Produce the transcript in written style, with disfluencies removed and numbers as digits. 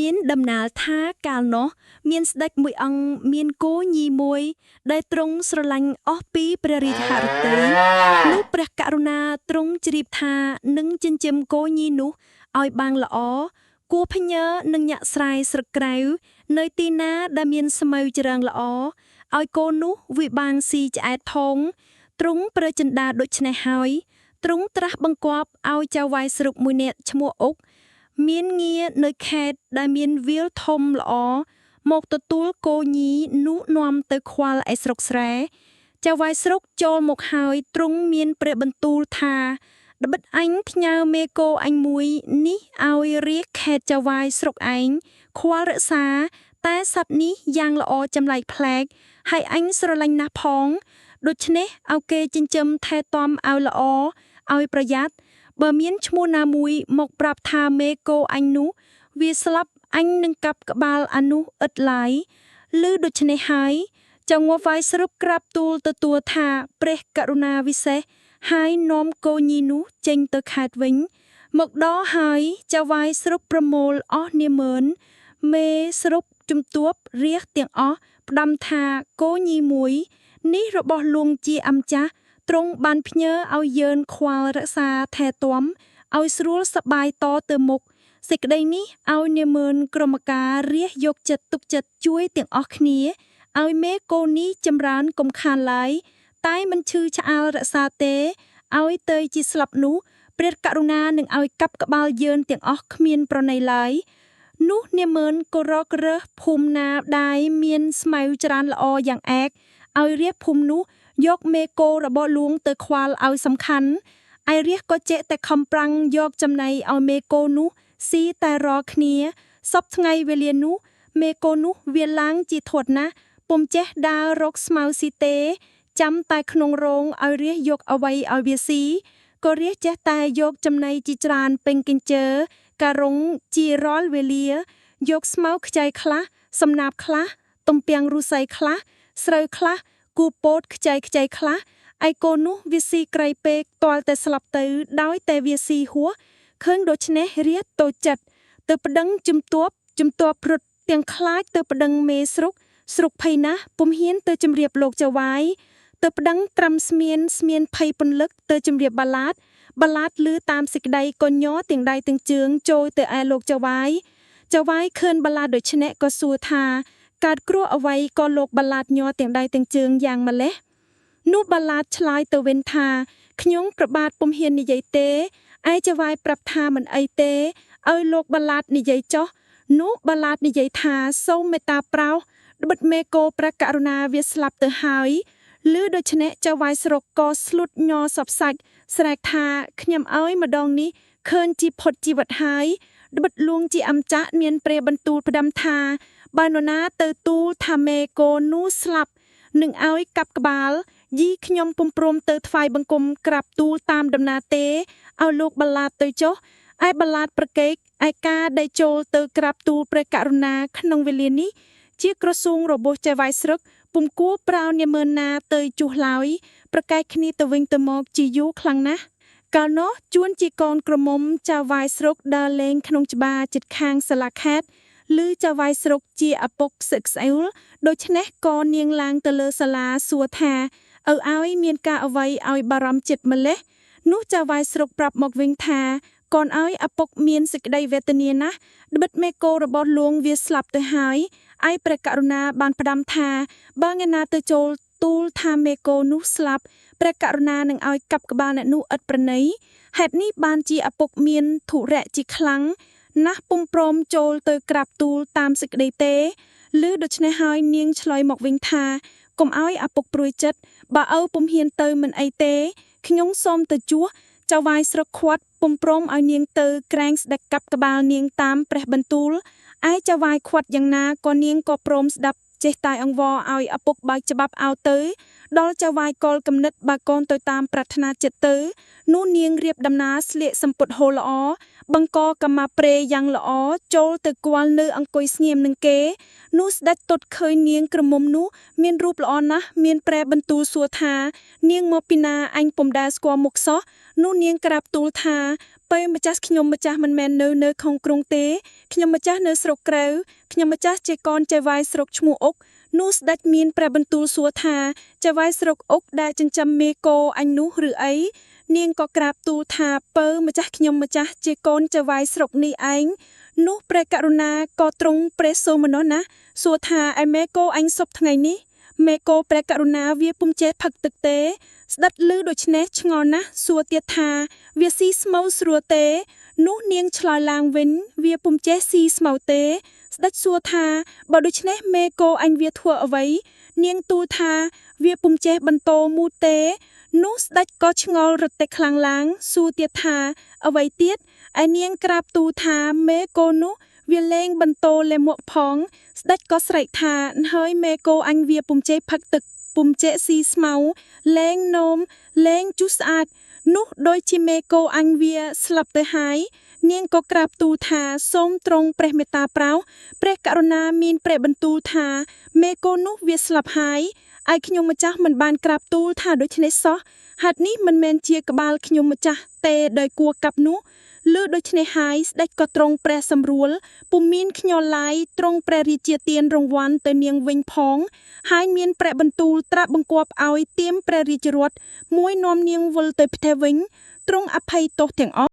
មានដំណាលថាកាលនោះមានស្ដេចមួយអង្គមានគោញីមួយដែលទ្រង់ស្រឡាញ់អស់ពីព្រះរាជហឫទ័យនោះព្រះករុណាទ្រង់ជ្រាបថានឹងចិញ្ចឹមគោញីនោះឲ្យបានល្អគួរភញើនឹងញាក់ស្រែស្រឹកក្រៅនៅទីណាដែលមានស្មៅច្រាំងល្អឲ្យគោនោះវាបានស៊ីឆ្អែតថងទ្រង់ប្រើចិន្តាដូច្នេះហើយទ្រង់ត្រាស់បង្គាប់ឲ្យចៅវាយស្រុកមួយនាក់ឈ្មោះអុកមានងារនៅខេត្តដែលមានវាលធំល្អមកទទួលគោញីនោះនាំទៅខ្វល់ឯស្រុកស្រែចៅវាយស្រុកចូលមកហើយទ្រង់មានព្រះបន្ទូលថាត្បិតអញផ្ញើមេគោអញមួយនេះឲ្យរាជខេត្តចៅវាយស្រុកឯងខ្វល់រក្សាតែសត្វនេះយ៉ាងល្អចម្លែកប្លែកហើយអញស្រឡាញ់ណាស់ផងដូច្នេះឲ្យគេចិញ្ចឹមថែទាំឲ្យល្អឲ្យប្រយ័ត្នបើមានឈ្មោះណាមួយមកប្រាប់ថាមេគោអញនោះវាស្លាប់អញនឹងកាប់ក្បាលអានោះឥតឡាយឮដូច្នេះហើយចៅងវាយស្រុកក្រាបទូលទទួលថាព្រះករុណាវិសេសហើយនាំគោញីនោះចេញទៅខេត្តវិញមកដល់ហើយចៅវាយស្រុកប្រមូលអស់នាម៉ឺនមេស្រុកជំទាប់រាជទាំងអស់ផ្ដាំថាគោញីមួយនេះរបស់លួងជាអំចាស់ទ្រង់បានផ្ញើឲ្យយើងខ្វល់រក្សាថែទាំឲ្យស្រួលសប្បាយតទៅមុខសេចក្តីនេះឲ្យនាម៉ឺនក្រុមការរាជយកចិត្តទុកចិត្តជួយទាំងអស់គ្នាឲ្យមេគោនេះចម្រើនកុំខានឡើយតែមិនឈឺឆ្អាលរក្សាទេឲ្យទៅជាស្លាប់នោះព្រះករុណានឹងឲ្យកាប់ក្បាលយើងទាំងអស់គ្មានប្រណីឡើយនោះនាម៉ឺនក៏រករើសភូមិណាដែលមានស្មៅច្រើនល្អយ៉ាងឯកឲ្យរាជភូមិនោះយកមេគោរបស់លួងទៅខ្វល់ឲ្យសំខាន់ឯរាជក៏ចេះតែខំប្រាំងយកចំណីឲ្យមេគោនោះស៊ីតែរាល់គ្នាសពថ្ងៃវេលានោះមេគោនោះវាឡើងជាធាត់ណាស់ពុំចេះដើររកស្មៅស៊ីទេចាំតែក្នុងរោងឲ្យរាជយកអ្វីឲ្យវាស៊ីក៏រាជចេះតែយកចំណីជាច្រើនពេញកញ្ជើការរុងជារាល់វេលាយកស្មៅខ្ចីខ្លះសំណាបខ្លះទំពាំងរុស័យខ្លះស្រូវខ្លះគូពោតខ្ចីខ្លះឯគោនោះវាស៊ីក្រៃពេកទាល់តែស្លាប់ទៅដោយតែវាស៊ីហួសឃើញដូច្នេះរាជតូចចិត្តទៅប្តឹងជំទាប់ព្រុតទាំងខ្លាចទៅប្តឹងមេស្រុកភ័យណាស់ពុំហ៊ានទៅជម្រាបលោកចៅវាយទៅប្តឹងត្រឹមស្មានភ័យពន្លឹកទៅជម្រាបបាឡាតឮតាមសេចក្តីក៏ញ័រទាំងដៃទាំងជើងចូលទៅឯលោកចៅវាយឃើញបាឡាតដូច្នេះក៏សួរថាកើតគ្រោះអ្វីក៏លោកបាឡាតញ័រទាំងដៃទាំងជើងយ៉ាងម្លេះនោះបាឡាតឆ្លើយទៅវិញថាខ្ញុំប្របាទពុំហ៊ាននិយាយទេឯចៅវាយប្រាប់ថាមិនអីទេឲ្យលោកបាឡាតនិយាយចុះនោះបាឡាតនិយាយថាសូមមេត្តាប្រោសត្បិតមេគោព្រះករុណាវាស្លាប់ទៅហើយឮដូច្នេះចៅវាយស្រុកក៏ស្លុតញ័រសពសាច់ស្រែកថាខ្ញុំឲ្យម្ដងនេះឃើញជីផុតជីវិតហើយត្បិតលួងជាអំចាស់មានព្រះបន្ទូលផ្ដាំថាបើនរណាទៅទូលថាមេគោនោះស្លាប់នឹងឲ្យកាប់ក្បាលយីខ្ញុំពុំព្រមទៅថ្វាយបង្គំក្រាបទូលតាមដំណើរទេឲ្យលោកបាឡាតទៅចុះឯបាឡាតប្រកេកឯការដែលចូលទៅក្រាបទូលព្រះករុណាក្នុងវេលានេះជាក្រសួងរបស់ចៅវាយស្រុកពុំគួរប្រោនាម៉ឺនណាទៅជួសឡើយប្រកែកគ្នាទៅវិញទៅមកជាយូរខ្លាំងណាស់កាលនោះជួនជាកូនក្រមុំចៅវាយស្រុកដើរលេងក្នុងច្បារជិតខាងសាលាខេត្តឬចៅវាយស្រុកជាឪពុកស្អឹកស្អៀវដូច្នេះក៏នាងឡើងទៅលើសាលាសួរថាឲ្យមានការអ្វីឲ្យបារម្ភចិត្តម្លេះនោះចៅវាយស្រុកប្រាប់មកវិញថាកូនឲ្យឪពុកមានសេចក្តីវេទនាណាស់ត្បិតមេគោរបស់លួងវាស្លាប់ទៅហើយឯព្រះករុណាបានផ្ដាំថាបើថ្ងៃណាទៅចូលទូលថាមេគោនោះស្លាប់ព្រះករុណានឹងឲ្យកាប់ក្បាលអ្នកនោះឥតប្រណីហេតុនេះបានជាឪពុកមានធុរៈជាខ្លាំងណាស់ពុំព្រមចូលទៅក្រាបទូលតាមសេចក្តីទេឮដូច្នេះហើយនាងឆ្លើយមកវិញថាកុំឲ្យឪពុកព្រួយចិត្តបើឪពុំហ៊ានទៅមិនអីទេខ្ញុំសូមទៅជួសចៅវាយស្រុកខាត់ពុំព្រមឲ្យនាងទៅក្រែងស្ដេចកាប់ក្បាលនាងតាមព្រះបន្ទូលឯចៅវាយខាត់យ៉ាងណាក៏នាងក៏ព្រមស្ដាប់ចេះតែអង្វរឲ្យឪពុកបើកច្បាប់ឲ្យទៅដល់ចៅវាយកលកំណត់បើកូនទៅតាមប្រាថ្នាចិត្តទៅនោះនាងរៀបដំណើរស្លៀកសម្ពុតហូលល្អបង្កកម្មាព្រេយ៉ាងល្អចូលទៅគាល់នៅអង្គុយស្ងៀមនឹងគេនោះស្ដេចទតឃើញនាងក្រមុំនោះមានរូបល្អណាស់មានព្រះបន្ទូលសួរថានាងមកពីណាអញពុំដែលស្គាល់មុខសោះនោះនាងក្រាបទូលថា ពេលម្ចាស់ខ្ញុំម្ចាស់មិនមែននៅក្នុងក្រុងទេខ្ញុំម្ចាស់នៅស្រុកក្រៅខ្ញុំម្ចាស់ជាកូនចៅវាយស្រុកឈ្មោះអុកនោះស្ដេចមានព្រះបន្ទូលសួរថាចៅវាយស្រុកអុកដែលចិញ្ចឹមមេគោអញនោះឬអីនាងក៏ក្រាបទូលថាពើម្ចាស់ខ្ញុំម្ចាស់ជាកូនចៅវាយស្រុកនេះឯងនោះព្រះករុណាក៏ទ្រង់ព្រះសូរម្នោះណាសួរថាឯមេគោអញសពថ្ងៃនេះមេគោព្រះករុណាវាពុំចេះផឹកទឹកទេស្ដេចឮដូច្នេះឆ្ងល់ណាស់សួរទៀតថាវាស៊ីស្មៅស្រួលទេនោះនាងឆ្លើយឡើងវិញវាពុំចេះស៊ីស្មៅទេស្ដេចសួរថាបើដូច្នេះមេគោអញវាធ្វើអ្វីនាងទូលថាវាពុំចេះបន្តមូតទេនោះស្ដេចក៏ឆ្ងល់រទេះខ្លាំងឡើងសួរទៀតថាអ្វីទៀតឯនាងក្រាបទូលថាមេគោនោះវាលែងបន្តលេមកផងស្ដេចក៏ស្រែកថាហើយមេគោអញវាពុំចេះផឹកទឹកពុំចេះស៊ីស្មៅលែងនោមលែងជុះស្អាតនោះដូចជាមេគោអញវាស្លាប់ទៅហើយនាងក៏ក្រាបទូលថាសូមទ្រង់ព្រះមេត្តាប្រោសព្រះករុណាមានព្រះបន្ទូលថាមេគោនោះវាស្លាប់ហើយឯខ្ញុំម្ចាស់មិនបានក្រាបទូលថាដូច្នេះសោះហេតុនេះមិនមែនជាក្បាលខ្ញុំម្ចាស់ទេដោយគួរកាប់នោះលឺដូច្នេះហើយស្ដេចក៏ទ្រង់ព្រះសម្រួលពុំមានខ្ញល់ឡាយទ្រង់ព្រះរាជាទានរង្វាន់ទៅនាងវិញផងហើយមានព្រះបន្ទូលត្រាស់បង្គាប់ឲ្យទាមព្រះរាជរថមួយនាំនាងវិលទៅផ្ទះវិញទ្រង់អភ័យទោសទាំងអស់